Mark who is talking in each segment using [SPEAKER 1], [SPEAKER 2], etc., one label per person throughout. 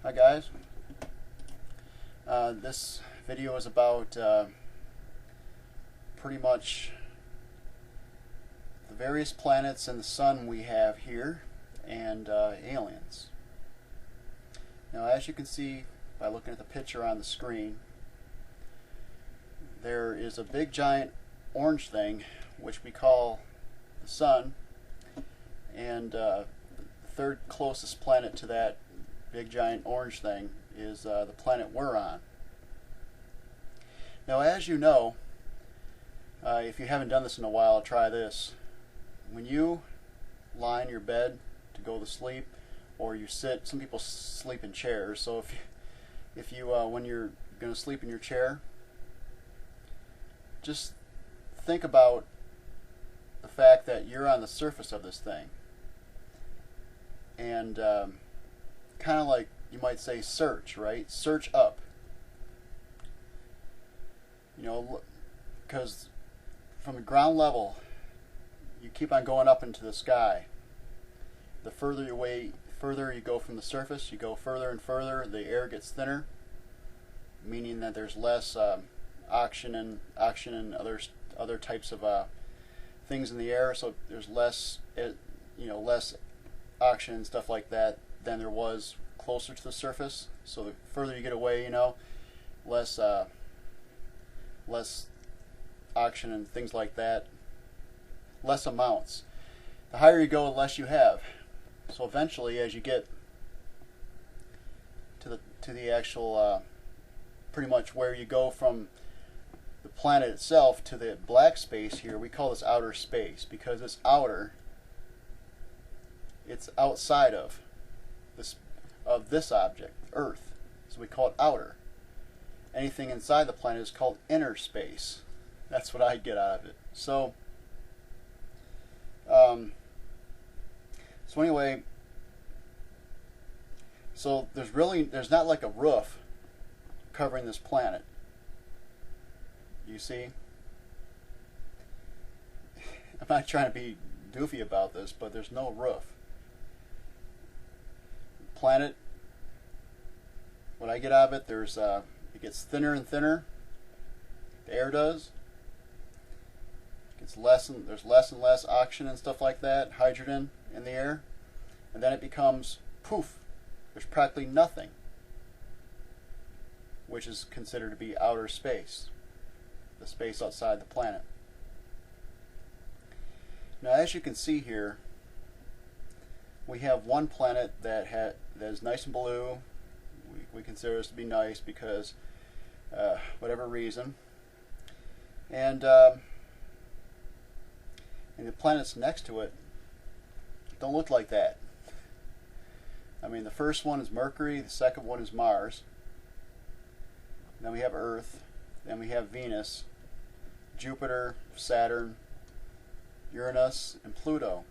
[SPEAKER 1] Hi guys. This video is about pretty much the various planets and the sun we have here and aliens. Now, as you can see by looking at the picture on the screen, there is a big giant orange thing which we call the sun, and the third closest planet to that big giant orange thing is the planet we're on. Now, as you know, if you haven't done this in a while, try this. When you lie in your bed to go to sleep, or you sit, some people sleep in chairs, so if you when you're going to sleep in your chair, just think about the fact that you're on the surface of this thing, and kind of like you might say search, right? Search up. You know, because from the ground level, you keep on going up into the sky. The further you go from the surface, you go further and further. The air gets thinner, meaning that there's less oxygen and other types of things in the air. So there's less, less oxygen and stuff like that than there was closer to the surface. So the further you get away, less oxygen and things like that, less amounts. The higher you go, the less you have. So eventually, as you get to the actual pretty much where you go from the planet itself to the black space here, we call this outer space because it's outer. It's outside of this object, Earth. So we call it outer. Anything inside the planet is called inner space. That's what I get out of it. So anyway, so there's not like a roof covering this planet. You see? I'm not trying to be doofy about this, but there's no roof. Planet, what I get out of it, it gets thinner and thinner. The air does. There's less and less oxygen and stuff like that, hydrogen in the air, and then it becomes poof. There's practically nothing, which is considered to be outer space, the space outside the planet. Now, as you can see here, we have one planet that is nice and blue. We consider this to be nice because whatever reason, and the planets next to it don't look like that. I mean, the first one is Mercury, the second one is Mars, then we have Earth, then we have Venus, Jupiter, Saturn, Uranus, and Pluto.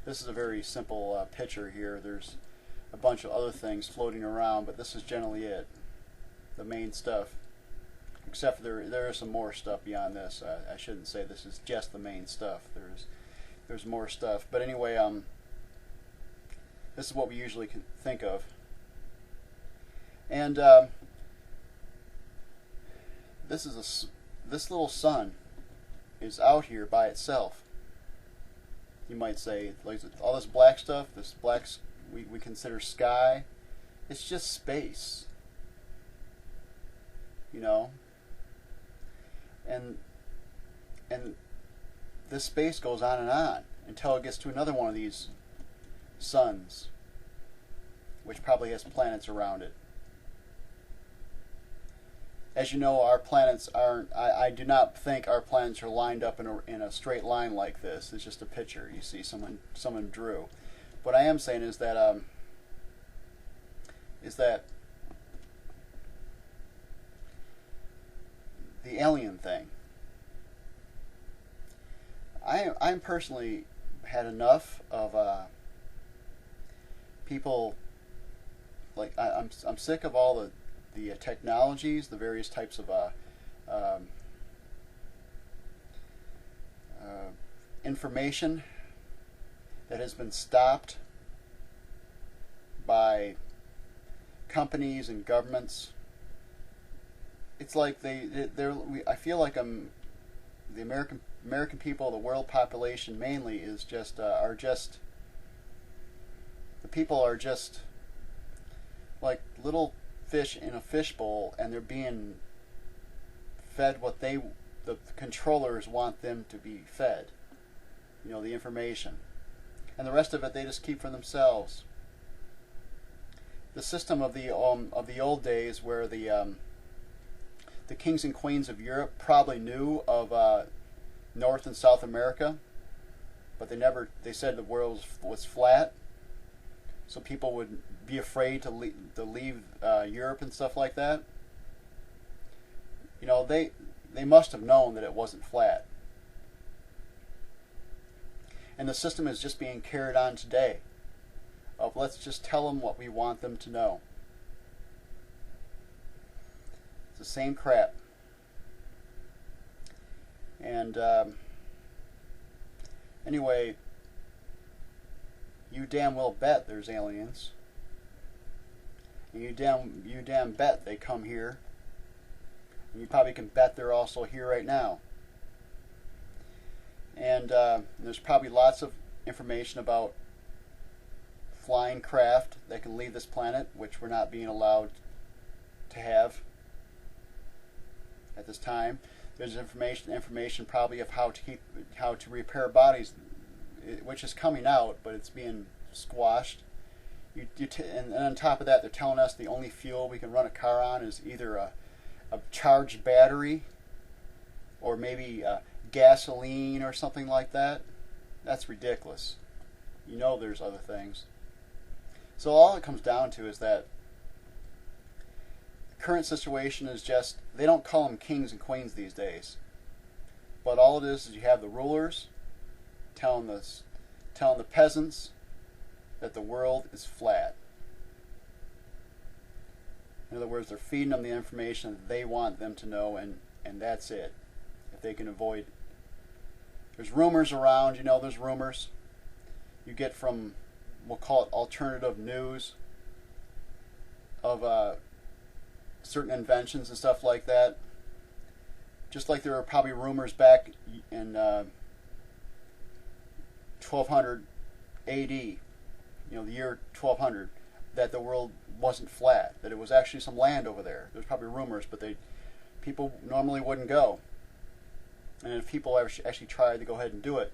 [SPEAKER 1] This is a very simple picture here. There's a bunch of other things floating around, but this is generally it, the main stuff. Except for there is some more stuff beyond this. I shouldn't say this is just the main stuff. There's more stuff. But anyway, this is what we usually can think of. And this little sun is out here by itself. You might say, like, all this black stuff, we consider sky. It's just space. And this space goes on until it gets to another one of these suns, which probably has planets around it. As you know, our planets aren't. I do not think our planets are lined up in a straight line like this. It's just a picture. You see, someone drew. What I am saying is that the alien thing. I'm personally had enough of people. Like I'm sick of all the technologies, the various types of information that has been stopped by companies and governments. It's like I feel like the American people, the world population mainly is just the people are just like little fish in a fishbowl, and they're being fed what the controllers want them to be fed. You know, the information, and the rest of it they just keep for themselves. The system of the old days, where the kings and queens of Europe probably knew of North and South America, but they said the world was flat, so people would be afraid to leave Europe and stuff like that. You know, they must have known that it wasn't flat. And the system is just being carried on today of let's just tell them what we want them to know. It's the same crap. And anyway, you damn well bet there's aliens. And you damn bet they come here. And you probably can bet they're also here right now. And there's probably lots of information about flying craft that can leave this planet, which we're not being allowed to have at this time. There's information probably of how to repair bodies, which is coming out, but it's being squashed. And on top of that, they're telling us the only fuel we can run a car on is either a charged battery or maybe gasoline or something like that. That's ridiculous. You know there's other things. So all it comes down to is that the current situation is just, they don't call them kings and queens these days. But all it is you have the rulers telling the peasants that the world is flat. In other words, they're feeding them the information that they want them to know, and that's it. If they can avoid. There's rumors around, you know, there's rumors. You get from, we'll call it alternative news, of certain inventions and stuff like that. Just like there were probably rumors back in 1200 AD, you know, the year 1200, that the world wasn't flat, that it was actually some land over there. There's probably rumors, but people normally wouldn't go. And if people actually tried to go ahead and do it,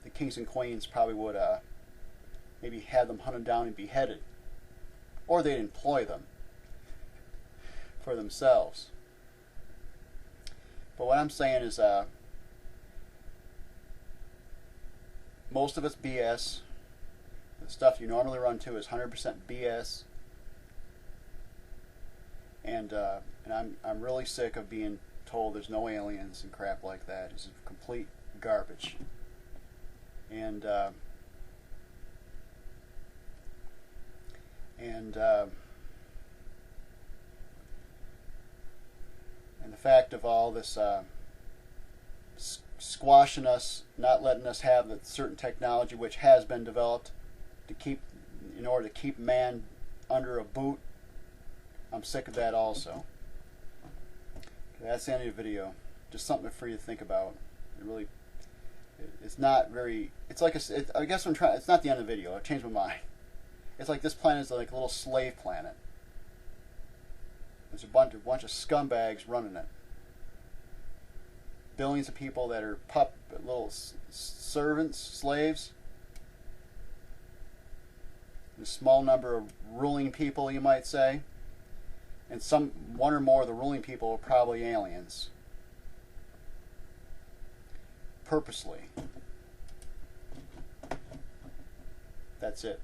[SPEAKER 1] the kings and queens probably would maybe have them hunted down and beheaded. Or they'd employ them for themselves. But what I'm saying is most of it's BS. The stuff you normally run to is 100% BS. And I'm really sick of being told there's no aliens and crap like that. It's complete garbage. And the fact of all this squashing us, not letting us have the certain technology which has been developed in order to keep man under a boot. I'm sick of that also. That's the end of the video. Just something for you to think about. It's not very. It's like I guess I'm trying. It's not the end of the video. I changed my mind. It's like this planet is like a little slave planet. There's a bunch of scumbags running it. Billions of people that are little servants, slaves. A small number of ruling people, you might say. And one or more of the ruling people are probably aliens. Purposely. That's it.